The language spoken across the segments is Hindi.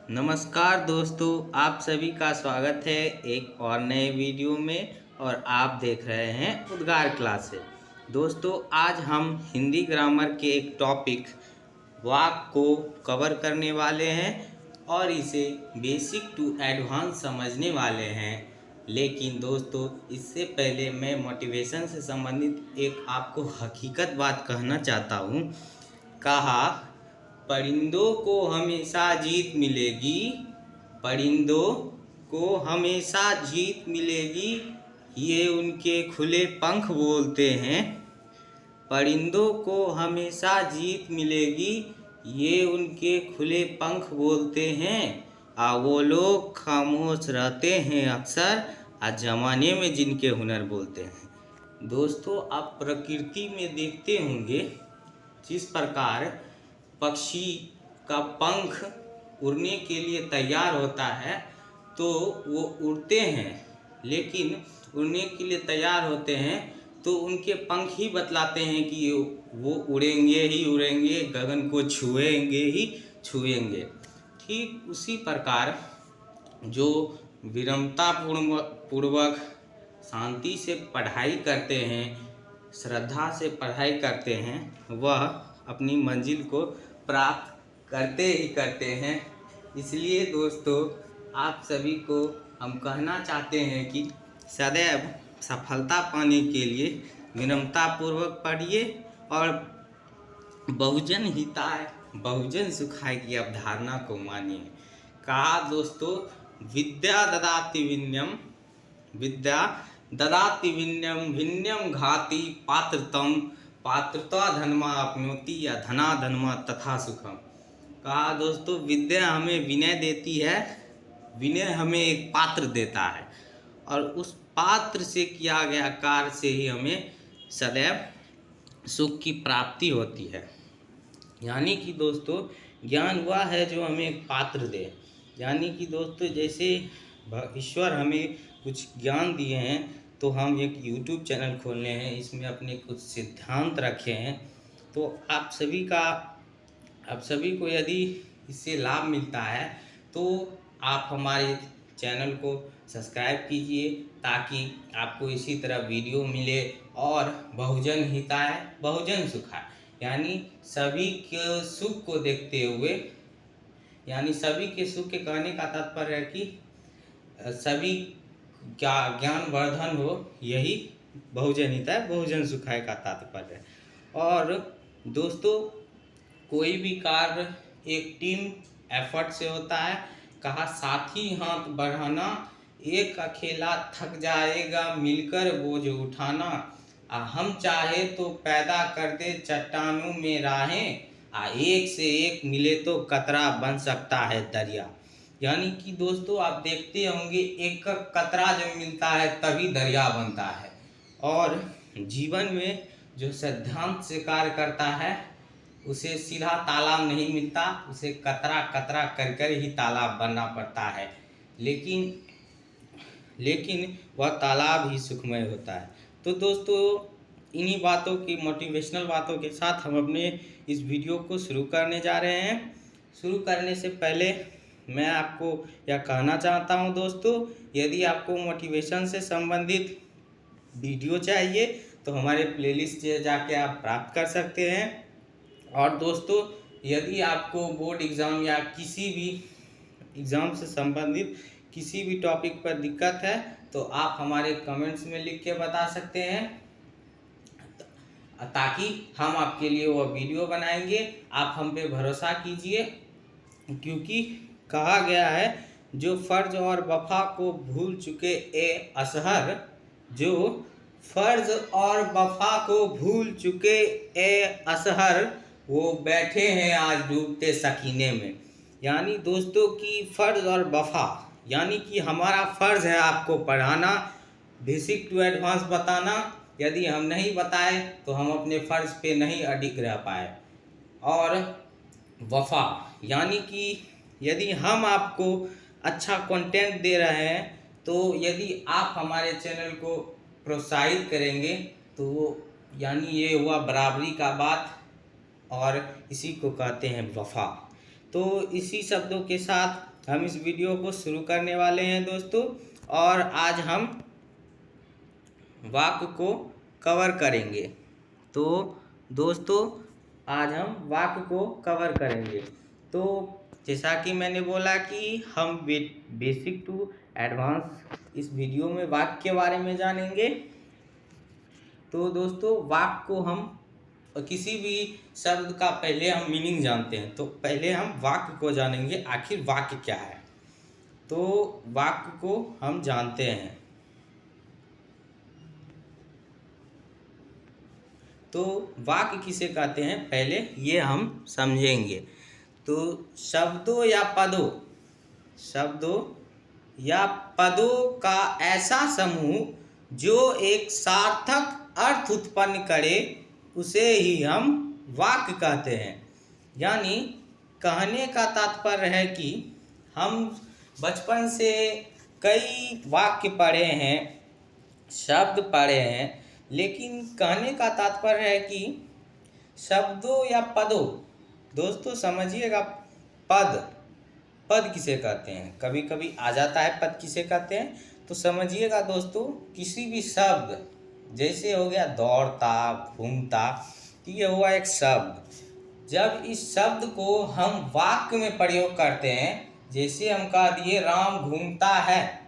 नमस्कार दोस्तों, आप सभी का स्वागत है एक और नए वीडियो में। और आप देख रहे हैं उद्गार क्लासेस। दोस्तों, आज हम हिंदी ग्रामर के एक टॉपिक वाक को कवर करने वाले हैं और इसे बेसिक टू एडवांस समझने वाले हैं। लेकिन दोस्तों, इससे पहले मैं मोटिवेशन से संबंधित एक आपको हकीकत बात कहना चाहता हूँ। कहा, परिंदों को हमेशा जीत मिलेगी, परिंदों को हमेशा जीत मिलेगी, ये उनके खुले पंख बोलते हैं। परिंदों को हमेशा जीत मिलेगी, ये उनके खुले पंख बोलते हैं। वो लोग खामोश रहते हैं अक्सर, ज़माने में जिनके हुनर बोलते हैं। दोस्तों, आप प्रकृति में देखते होंगे जिस प्रकार पक्षी का पंख उड़ने के लिए तैयार होता है तो वो उड़ते हैं, लेकिन उड़ने के लिए तैयार होते हैं तो उनके पंख ही बतलाते हैं कि वो उड़ेंगे ही उड़ेंगे, गगन को छुएंगे ही छुएंगे। ठीक उसी प्रकार जो विनम्रता पूर्वक शांति से पढ़ाई करते हैं, श्रद्धा से पढ़ाई करते हैं, वह अपनी मंजिल को प्राप्त करते ही करते हैं। इसलिए दोस्तों, आप सभी को हम कहना चाहते हैं कि सदैव सफलता पाने के लिए विनम्रतापूर्वक पढ़िए और बहुजन हिताय बहुजन सुखाय की अवधारणा को मानिए। कहा दोस्तों, विद्या ददाति विनयम, विद्या ददाति विनयम, विनयम घाति पात्रतम, पात्रता धनमा अपनोति या धना धनमा तथा सुखम। कहा दोस्तों, विद्या हमें विनय देती है, विनय हमें एक पात्र देता है और उस पात्र से किया गया कार्य से ही हमें सदैव सुख की प्राप्ति होती है। यानी कि दोस्तों, ज्ञान वह है जो हमें एक पात्र दे। यानी कि दोस्तों, जैसे ईश्वर हमें कुछ ज्ञान दिए हैं तो हम एक YouTube चैनल खोलने हैं, इसमें अपने कुछ सिद्धांत रखे हैं। तो आप सभी को यदि इससे लाभ मिलता है तो आप हमारे चैनल को सब्सक्राइब कीजिए ताकि आपको इसी तरह वीडियो मिले। और बहुजन हिताय बहुजन सुखाय, यानी सभी के सुख को देखते हुए, यानी सभी के सुख के कहने का तात्पर्य है कि सभी क्या ज्ञान वर्धन हो, यही बहुजन हिताय बहुजन सुखाय का तात्पर्य है। और दोस्तों, कोई भी कार्य एक टीम एफर्ट से होता है। कहा, साथी हाथ बढ़ाना, एक अकेला थक जाएगा मिलकर बोझ उठाना। हम चाहे तो पैदा कर दे चट्टानों में राहें, एक से एक मिले तो कतरा बन सकता है दरिया। यानी कि दोस्तों, आप देखते होंगे एक कतरा जब मिलता है तभी दरिया बनता है। और जीवन में जो सिद्धांत से कार्य करता है उसे सीधा तालाब नहीं मिलता, उसे कतरा कतरा कर कर ही तालाब बनना पड़ता है। लेकिन वह तालाब ही सुखमय होता है। तो दोस्तों, इन्हीं बातों की मोटिवेशनल बातों के साथ हम अपने इस वीडियो को शुरू करने जा रहे हैं। शुरू करने से पहले मैं आपको यह कहना चाहता हूं दोस्तों, यदि आपको मोटिवेशन से संबंधित वीडियो चाहिए तो हमारे प्लेलिस्ट से जाके आप प्राप्त कर सकते हैं। और दोस्तों, यदि आपको बोर्ड एग्ज़ाम या किसी भी एग्ज़ाम से संबंधित किसी भी टॉपिक पर दिक्कत है तो आप हमारे कमेंट्स में लिख के बता सकते हैं ताकि हम आपके लिए वह वीडियो बनाएंगे। आप हम पे भरोसा कीजिए, क्योंकि कहा गया है, जो फ़र्ज और वफा को भूल चुके ए असहर, जो फ़र्ज और वफा को भूल चुके ए असहर, वो बैठे हैं आज डूबते सकीने में। यानी दोस्तों कि फ़र्ज और वफा, यानी कि हमारा फ़र्ज़ है आपको पढ़ाना, बेसिक टू एडवांस बताना। यदि हम नहीं बताए तो हम अपने फ़र्ज़ पे नहीं अडिग रह पाए। और वफा, यानी कि यदि हम आपको अच्छा कंटेंट दे रहे हैं तो यदि आप हमारे चैनल को प्रोत्साहित करेंगे तो यानी ये हुआ बराबरी का बात, और इसी को कहते हैं वफा। तो इसी शब्दों के साथ हम इस वीडियो को शुरू करने वाले हैं दोस्तों। और आज हम वाक्य को कवर करेंगे। तो दोस्तों आज हम वाक्य को कवर करेंगे। तो जैसा कि मैंने बोला कि हम बेसिक टू एडवांस इस वीडियो में वाक्य के बारे में जानेंगे। तो दोस्तों वाक्य को हम किसी भी शब्द का पहले हम मीनिंग जानते हैं, तो पहले हम वाक्य को जानेंगे आखिर वाक्य क्या है। तो वाक्य को हम जानते हैं। तो वाक्य किसे कहते हैं पहले ये हम समझेंगे। तो शब्दों या पदों का ऐसा समूह जो एक सार्थक अर्थ उत्पन्न करे उसे ही हम वाक्य कहते हैं। यानी कहने का तात्पर्य है कि हम बचपन से कई वाक्य पढ़े हैं, शब्द पढ़े हैं, लेकिन कहने का तात्पर्य है कि शब्दों या पदों, दोस्तों समझिएगा, पद किसे कहते हैं, कभी कभी आ जाता है पद किसे कहते हैं। तो समझिएगा दोस्तों, किसी भी शब्द, जैसे हो गया दौड़ता, घूमता, तो ये हुआ एक शब्द। जब इस शब्द को हम वाक्य में प्रयोग करते हैं, जैसे हम कह दिए राम घूमता है,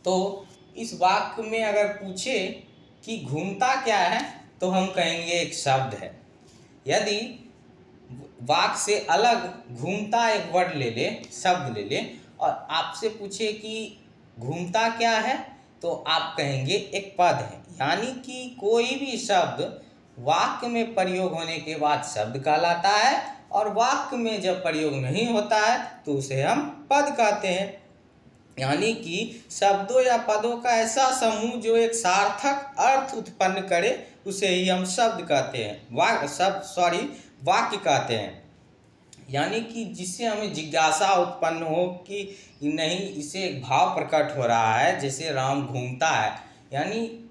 तो इस वाक्य में अगर पूछे कि घूमता क्या है तो हम कहेंगे एक शब्द है। यदि वाक्य से अलग घूमता एक वर्ड ले ले, शब्द ले ले, और आपसे पूछे कि घूमता क्या है तो आप कहेंगे एक पद है। यानी कि कोई भी शब्द वाक्य में प्रयोग होने के बाद शब्द कहलाता है, और वाक्य में जब प्रयोग नहीं होता है तो उसे हम पद कहते हैं। यानी कि शब्दों या पदों का ऐसा समूह जो एक सार्थक अर्थ उत्पन्न करे उसे ही हम शब्द कहते हैं, वाक्य कहते हैं। यानी कि जिससे हमें जिज्ञासा उत्पन्न हो कि नहीं, इसे एक भाव प्रकट हो रहा है, जैसे राम घूमता है, यानी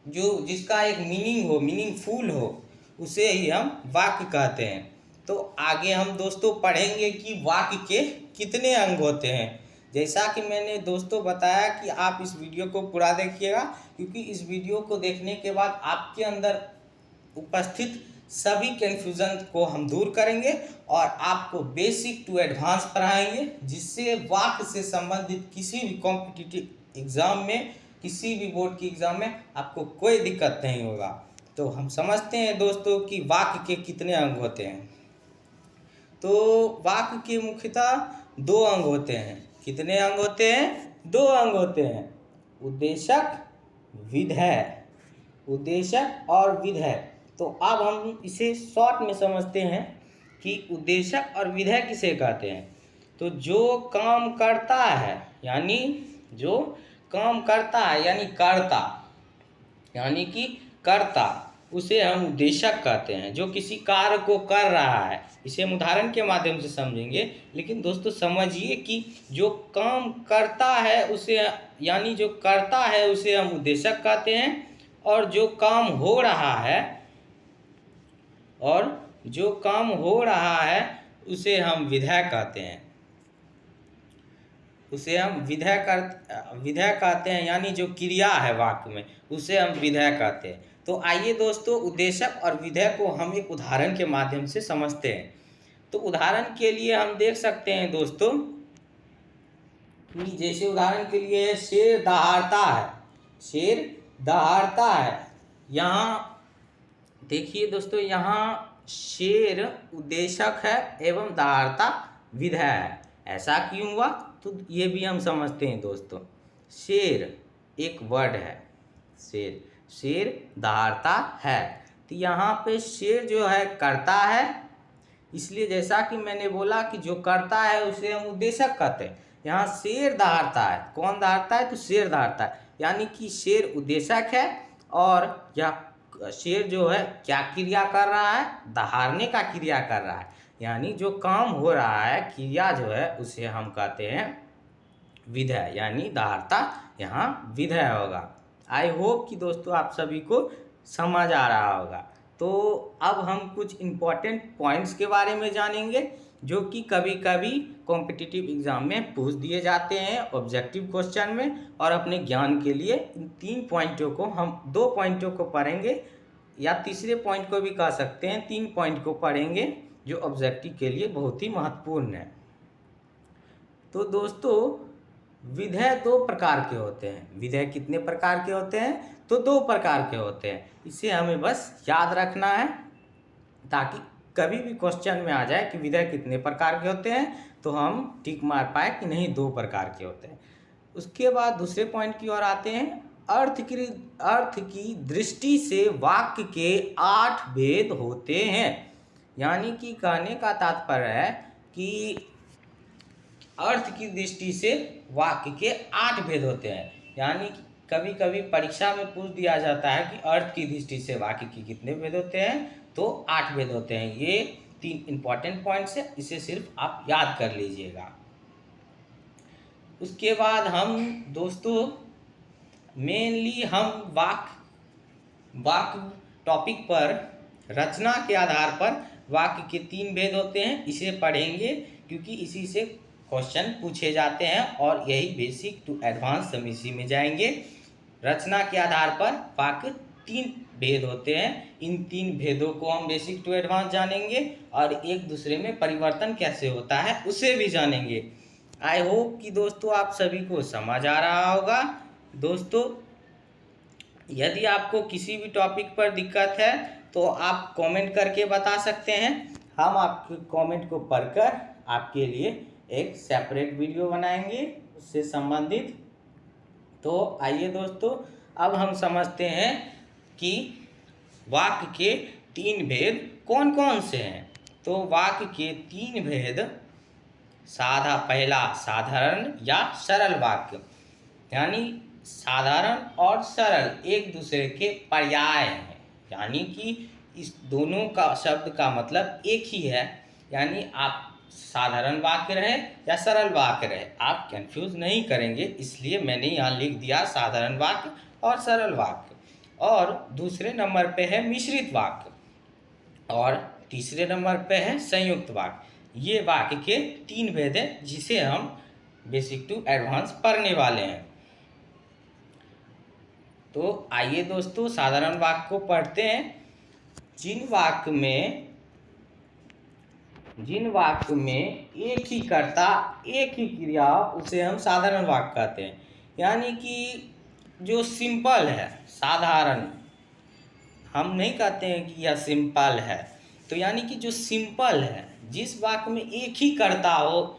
जो जिसका एक मीनिंग हो, मीनिंगफुल हो, उसे ही हम वाक्य कहते हैं। तो आगे हम दोस्तों पढ़ेंगे कि वाक्य के कितने अंग होते हैं। जैसा कि मैंने दोस्तों बताया कि आप इस वीडियो को पूरा देखिएगा, क्योंकि इस वीडियो को देखने के बाद आपके अंदर उपस्थित सभी कन्फ्यूज़न को हम दूर करेंगे और आपको बेसिक टू एडवांस पढ़ाएंगे, जिससे वाक्य से संबंधित किसी भी कॉम्पिटिटिव एग्ज़ाम में, किसी भी बोर्ड की एग्ज़ाम में आपको कोई दिक्कत नहीं होगा। तो हम समझते हैं दोस्तों कि वाक्य के कितने अंग होते हैं। तो वाक्य के मुख्यतः दो अंग होते हैं। कितने अंग होते हैं? दो अंग होते हैं, उद्देशक, विधेय। उद्देशक और विधेय। तो अब हम इसे शॉर्ट में समझते हैं कि उद्देशक और विधेय किसे कहते हैं। तो जो काम करता है, यानी जो काम करता है, यानी कि कर्ता, उसे हम उद्देशक कहते हैं। जो किसी कार्य को कर रहा है, इसे हम उदाहरण के माध्यम से समझेंगे, लेकिन दोस्तों समझिए कि जो काम करता है उसे, यानी जो करता है उसे हम उद्देशक कहते हैं, और जो काम हो रहा है उसे हम विधेय कहते हैं। उसे हम विधेय कहते हैं, यानी जो क्रिया है वाक्य में उसे हम विधेय कहते हैं। तो आइए दोस्तों उद्देशक और विधेय को हम एक उदाहरण के माध्यम से समझते हैं। तो उदाहरण के लिए हम देख सकते हैं दोस्तों कि जैसे उदाहरण के लिए शेर दहाड़ता है। यहाँ देखिए दोस्तों, यहाँ शेर उद्देशक है एवं दहाड़ता विधेय है। ऐसा क्यों हुआ तो ये भी हम समझते हैं दोस्तों। शेर एक वर्ड है, शेर दहाड़ता है, तो यहाँ पे शेर जो है करता है, इसलिए जैसा कि मैंने बोला कि जो करता है उसे हम उद्देशक कहते हैं। यहाँ शेर दहाड़ता है, कौन दहाड़ता है तो शेर दहाड़ता है, यानी कि शेर उद्देशक है, और यह शेर जो है क्या क्रिया कर रहा है, दहाड़ने का क्रिया कर रहा है, यानी जो काम हो रहा है, क्रिया जो है उसे हम कहते हैं विधेय, यानी दहाड़ता यहाँ विधेय होगा। आई होप कि दोस्तों आप सभी को समझ आ रहा होगा। तो अब हम कुछ इम्पोर्टेंट पॉइंट्स के बारे में जानेंगे जो कि कभी कभी कॉम्पिटिटिव एग्ज़ाम में पूछ दिए जाते हैं ऑब्जेक्टिव क्वेश्चन में। और अपने ज्ञान के लिए इन 3 पॉइंटों को हम 2 पॉइंटों को पढ़ेंगे, या तीसरे पॉइंट को भी कह सकते हैं, 3 पॉइंट को पढ़ेंगे जो ऑब्जेक्टिव के लिए बहुत ही महत्वपूर्ण है। तो दोस्तों, विधेय 2 प्रकार के होते हैं। विधेय कितने प्रकार के होते हैं? तो 2 प्रकार के होते हैं। इसे हमें बस याद रखना है, ताकि कभी भी क्वेश्चन में आ जाए कि विधेय कितने प्रकार के होते हैं तो हम टिक मार पाए कि नहीं 2 प्रकार के होते हैं। उसके बाद दूसरे पॉइंट की ओर आते हैं। अर्थ की दृष्टि से वाक्य के 8 भेद होते हैं। यानी कि कहने का तात्पर्य है कि अर्थ की दृष्टि से वाक्य के 8 भेद होते हैं। यानी कि कभी कभी परीक्षा में पूछ दिया जाता है कि अर्थ की दृष्टि से वाक्य के कितने भेद होते हैं, तो 8 भेद होते हैं। ये 3 इंपॉर्टेंट पॉइंट्स है, इसे सिर्फ आप याद कर लीजिएगा। उसके बाद हम दोस्तों मेनली हम वाक्य टॉपिक पर रचना के आधार पर वाक्य के 3 भेद होते हैं, इसे पढ़ेंगे, क्योंकि इसी से क्वेश्चन पूछे जाते हैं और यही बेसिक टू एडवांस सबमिशन में जाएंगे। रचना के आधार पर वाक्य 3 भेद होते हैं। इन 3 भेदों को हम बेसिक टू एडवांस जानेंगे और एक दूसरे में परिवर्तन कैसे होता है उसे भी जानेंगे। आई होप कि दोस्तों आप सभी को समझ आ रहा होगा। दोस्तों, यदि आपको किसी भी टॉपिक पर दिक्कत है तो आप कमेंट करके बता सकते हैं। हम आपके कमेंट को पढ़कर आपके लिए एक सेपरेट वीडियो बनाएंगे उससे संबंधित। तो आइए दोस्तों, अब हम समझते हैं कि वाक्य के 3 भेद कौन कौन से हैं। तो वाक्य के 3 भेद पहला साधारण या सरल वाक्य, यानी साधारण और सरल एक दूसरे के पर्याय हैं। यानी कि इस दोनों का शब्द का मतलब एक ही है। यानी आप साधारण वाक्य रहे या सरल वाक्य रहे, आप कंफ्यूज नहीं करेंगे, इसलिए मैंने यहाँ लिख दिया साधारण वाक्य और सरल वाक्य। और दूसरे नंबर पे है मिश्रित वाक्य और तीसरे नंबर पे है संयुक्त वाक्य। ये वाक्य के 3 भेद हैं जिसे हम बेसिक टू एडवांस पढ़ने वाले हैं। तो आइए दोस्तों साधारण वाक्य को पढ़ते हैं। जिन वाक्य में एक ही कर्ता एक ही क्रिया उसे हम साधारण वाक्य कहते हैं। यानी कि जो सिंपल है, साधारण, हम नहीं कहते हैं कि यह सिंपल है। तो यानी कि जो सिंपल है, जिस वाक्य में एक ही कर्ता हो,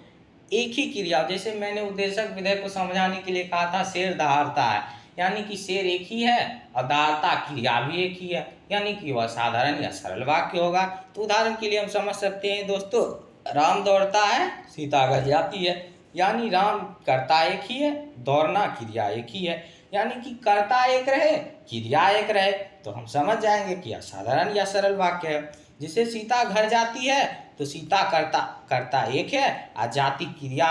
एक ही क्रिया हो। जैसे मैंने उद्देशक विधेय को समझाने के लिए कहा था शेर दहाड़ता है, यानी कि शेर एक ही है और दहाड़ता क्रिया भी एक ही है, यानी कि वह साधारण या सरल वाक्य होगा। तो उदाहरण के लिए हम समझ सकते हैं दोस्तों, राम दौड़ता है सीता घर जाती है, यानी राम कर्ता एक ही है, दौड़ना क्रिया एक ही है। यानी कि कर्ता एक रहे क्रिया एक रहे तो हम समझ जाएंगे कि यह साधारण या सरल वाक्य है। जिसे सीता घर जाती है तो सीता कर्ता एक है और जाति क्रिया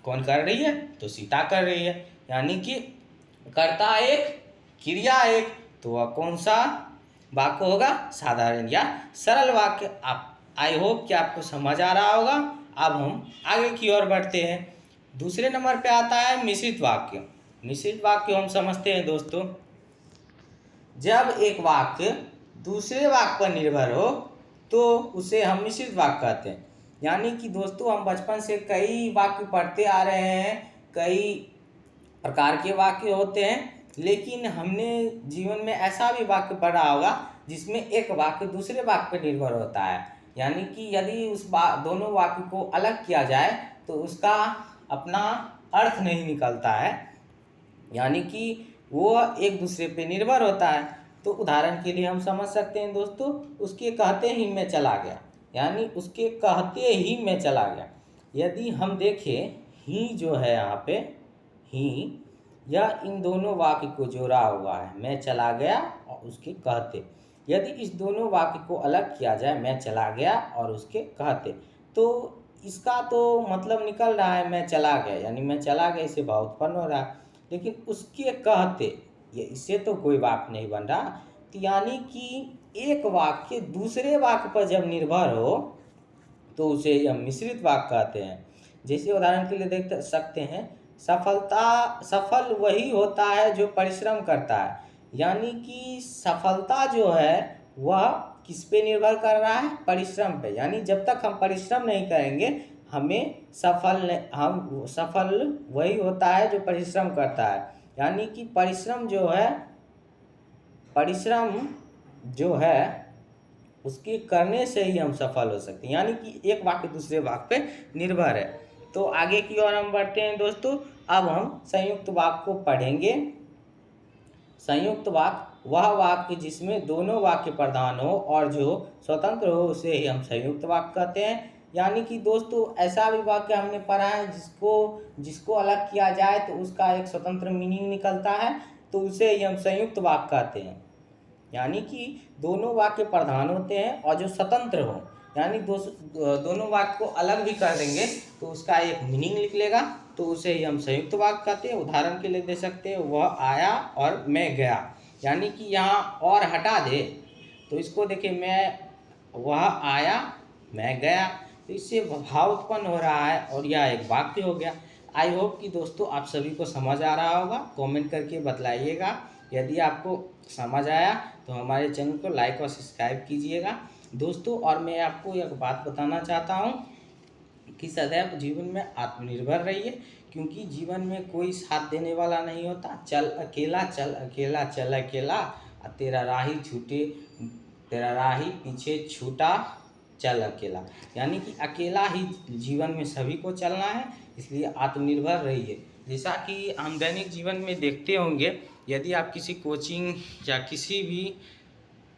कौन कर रही है, तो सीता कर रही है। यानी कि कर्ता एक क्रिया एक, तो वह कौन सा वाक्य होगा, साधारण या सरल वाक्य। आप आई होप कि आपको समझ आ रहा होगा। अब हम आगे की ओर बढ़ते हैं। दूसरे नंबर पे आता है मिश्रित वाक्य। मिश्रित वाक्य हम समझते हैं दोस्तों, जब एक वाक्य दूसरे वाक्य पर निर्भर हो तो उसे हम मिश्रित वाक्य कहते हैं। यानी कि दोस्तों हम बचपन से कई वाक्य पढ़ते आ रहे हैं, कई प्रकार के वाक्य होते हैं, लेकिन हमने जीवन में ऐसा भी वाक्य पढ़ा होगा जिसमें एक वाक्य दूसरे वाक्य पर निर्भर होता है। यानी कि यदि दोनों वाक्य को अलग किया जाए तो उसका अपना अर्थ नहीं निकलता है, यानी कि वो एक दूसरे पे निर्भर होता है। तो उदाहरण के लिए हम समझ सकते हैं दोस्तों, उसके कहते ही मैं चला गया, यानी उसके कहते ही मैं चला गया। यदि हम देखें ही जो है यहाँ पे ही, यह इन दोनों वाक्य को जोड़ा हुआ है, मैं चला गया और उसके कहते। यदि इस दोनों वाक्य को अलग किया जाए, मैं चला गया और उसके कहते, तो इसका तो मतलब निकल रहा है मैं चला गया, यानी मैं चला गया इससे भाव उत्पन्न हो रहा है। लेकिन उसके कहते, ये इससे तो कोई वाक्य नहीं बन रहा। तो यानी कि एक वाक्य दूसरे वाक्य पर जब निर्भर हो तो उसे ही हम मिश्रित वाक्य कहते हैं। जैसे उदाहरण के लिए देख सकते हैं, सफल वही होता है जो परिश्रम करता है। यानी कि सफलता जो है वह किस पे निर्भर कर रहा है? परिश्रम पे। यानी जब तक हम परिश्रम नहीं करेंगे हम सफल वही होता है जो परिश्रम करता है। यानी कि परिश्रम जो है उसके करने से ही हम सफल हो सकते हैं। यानी कि एक वाक्य दूसरे वाक्य पे निर्भर है। तो आगे की ओर हम बढ़ते हैं दोस्तों। अब हम संयुक्त वाक्य को पढ़ेंगे। संयुक्त वाक्य वह वाक्य जिसमें दोनों वाक्य प्रधान हो और जो स्वतंत्र हो उसे ही हम संयुक्त वाक्य कहते हैं। यानी कि दोस्तों ऐसा भी वाक्य हमने पढ़ा है जिसको अलग किया जाए तो उसका एक स्वतंत्र मीनिंग निकलता है, तो उसे ही हम संयुक्त वाक्य कहते हैं। यानी कि दोनों वाक्य प्रधान होते हैं और जो स्वतंत्र हो, यानी दोनों वाक्य को अलग भी कर देंगे तो उसका एक मीनिंग निकलेगा, तो उसे ही हम संयुक्त वाक्य कहते हैं। उदाहरण के लिए दे सकते हैं, वह आया और मैं गया। यानी कि यहाँ और हटा दे तो इसको देखिए, वह आया मैं गया, तो इससे भाव उत्पन्न हो रहा है और यह एक वाक्य हो गया। आई होप कि दोस्तों आप सभी को समझ आ रहा होगा। कमेंट करके बतलाइएगा। यदि आपको समझ आया तो हमारे चैनल को लाइक और सब्सक्राइब कीजिएगा दोस्तों। और मैं आपको एक बात बताना चाहता हूँ कि सदैव जीवन में आत्मनिर्भर रहिए, क्योंकि जीवन में कोई साथ देने वाला नहीं होता। चल अकेला चल अकेला चल अकेला, तेरा राही पीछे छूटा चल अकेला। यानी कि अकेला ही जीवन में सभी को चलना है, इसलिए आत्मनिर्भर रहिए। जैसा कि हम दैनिक जीवन में देखते होंगे, यदि आप किसी कोचिंग या किसी भी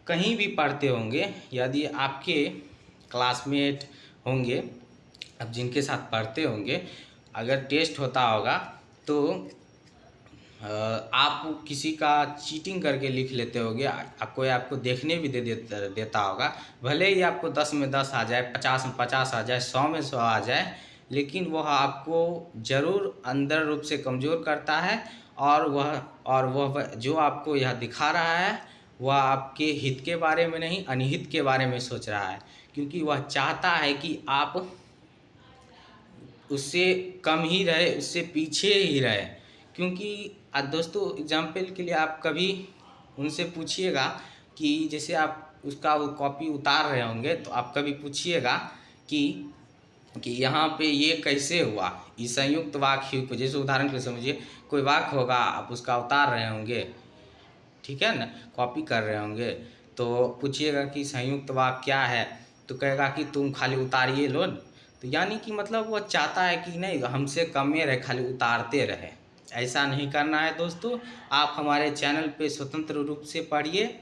कहीं भी पढ़ते होंगे, यदि आपके क्लासमेट होंगे, अब जिनके साथ पढ़ते होंगे, अगर टेस्ट होता होगा तो आप किसी का चीटिंग करके लिख लेते होगे, कोई आपको देखने भी देता होगा। भले ही आपको 10 में 10 आ जाए, 50 में 50 आ जाए, 100 में 100 आ जाए, लेकिन वह आपको ज़रूर अंदर रूप से कमज़ोर करता है। और वह जो आपको यह दिखा रहा है वह आपके हित के बारे में नहीं, अनिहित के बारे में सोच रहा है, क्योंकि वह चाहता है कि आप उससे कम ही रहे, उससे पीछे ही रहे। क्योंकि दोस्तों एग्जाम्पल के लिए आप कभी उनसे पूछिएगा कि जैसे आप उसका वो कॉपी उतार रहे होंगे, तो आप कभी पूछिएगा कि यहाँ पे ये कैसे हुआ, इस संयुक्त वाक्य को। जैसे उदाहरण के लिए समझिए, कोई वाक्य होगा, आप उसका उतार रहे होंगे, ठीक है ना, कॉपी कर रहे होंगे, तो पूछिएगा कि संयुक्त वाक्य क्या है, तो कहेगा कि तुम खाली उतारिए लो। तो यानी कि मतलब वो चाहता है कि नहीं, हमसे कम में रहे, खाली उतारते रहे। ऐसा नहीं करना है दोस्तों। आप हमारे चैनल पे स्वतंत्र रूप से पढ़िए,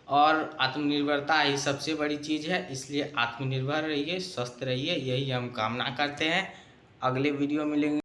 और आत्मनिर्भरता ही सबसे बड़ी चीज़ है, इसलिए आत्मनिर्भर रहिए, स्वस्थ रहिए, यही हम कामना करते हैं। अगले वीडियो मिलेंगे।